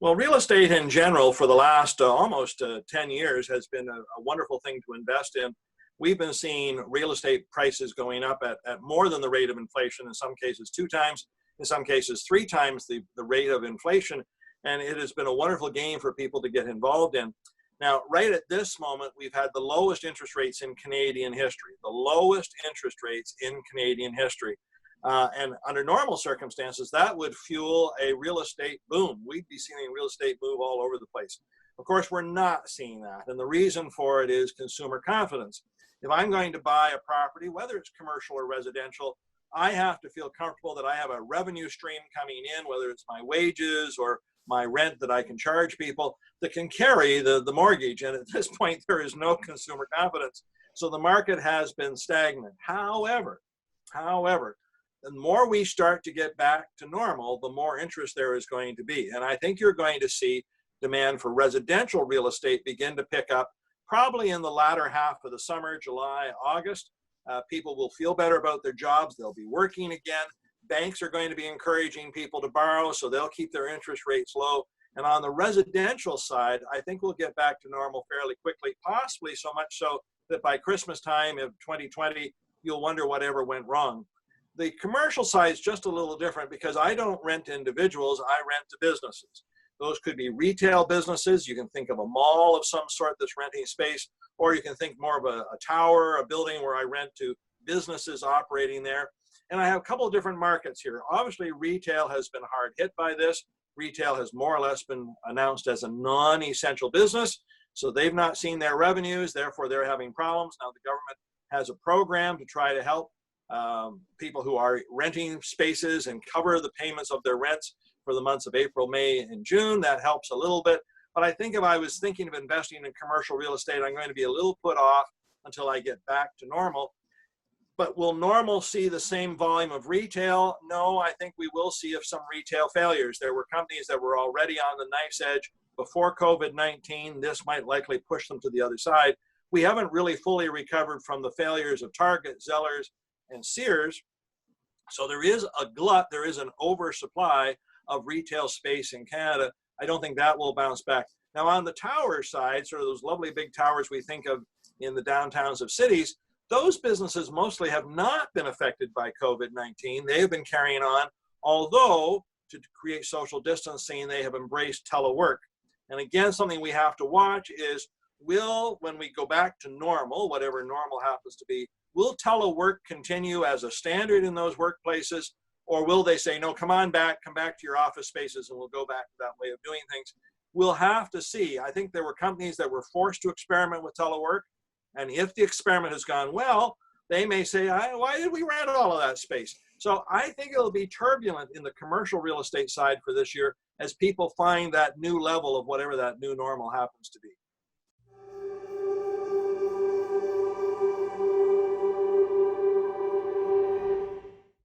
Well, real estate in general for the last almost 10 years has been a wonderful thing to invest in. We've been seeing real estate prices going up at more than the rate of inflation, in some cases 2 times, in some cases 3 times the rate of inflation. And it has been a wonderful game for people to get involved in. Now, right at this moment, we've had the lowest interest rates in Canadian history, the lowest interest rates in Canadian history. And under normal circumstances, that would fuel a real estate boom. We'd be seeing real estate move all over the place. Of course, we're not seeing that. And the reason for it is consumer confidence. If I'm going to buy a property, whether it's commercial or residential, I have to feel comfortable that I have a revenue stream coming in, whether it's my wages or my rent that I can charge people that can carry the mortgage. And at this point, there is no consumer confidence. So the market has been stagnant. However, the more we start to get back to normal, the more interest there is going to be. And I think you're going to see demand for residential real estate begin to pick up probably in the latter half of the summer, July, August. People will feel better about their jobs. They'll be working again. Banks are going to be encouraging people to borrow, so they'll keep their interest rates low. And on the residential side, I think we'll get back to normal fairly quickly, possibly so much so that by Christmas time of 2020, you'll wonder whatever went wrong. The commercial side is just a little different because I don't rent to individuals, I rent to businesses. Those could be retail businesses. You can think of a mall of some sort that's renting space, or you can think more of a tower, a building where I rent to businesses operating there. And I have a couple of different markets here. Obviously, retail has been hard hit by this. Retail has more or less been announced as a non-essential business. So they've not seen their revenues, therefore they're having problems. Now the government has a program to try to help people who are renting spaces and cover the payments of their rents for the months of April, May, and June. That helps a little bit. But I think if I was thinking of investing in commercial real estate, I'm going to be a little put off until I get back to normal. But will normal see the same volume of retail? No, I think we will see some retail failures. There were companies that were already on the knife's edge before COVID-19. This might likely push them to the other side. We haven't really fully recovered from the failures of Target, Zellers, and Sears. So there is a glut, there is an oversupply of retail space in Canada. I don't think that will bounce back. Now on the tower side, sort of those lovely big towers we think of in the downtowns of cities, those businesses mostly have not been affected by COVID-19. They have been carrying on, although to create social distancing, they have embraced telework. And again, something we have to watch is, when we go back to normal, whatever normal happens to be, will telework continue as a standard in those workplaces? Or will they say, no, come back to your office spaces and we'll go back to that way of doing things? We'll have to see. I think there were companies that were forced to experiment with telework. And if the experiment has gone well, they may say, why did we rent all of that space? So I think it'll be turbulent in the commercial real estate side for this year as people find that new level of whatever that new normal happens to be.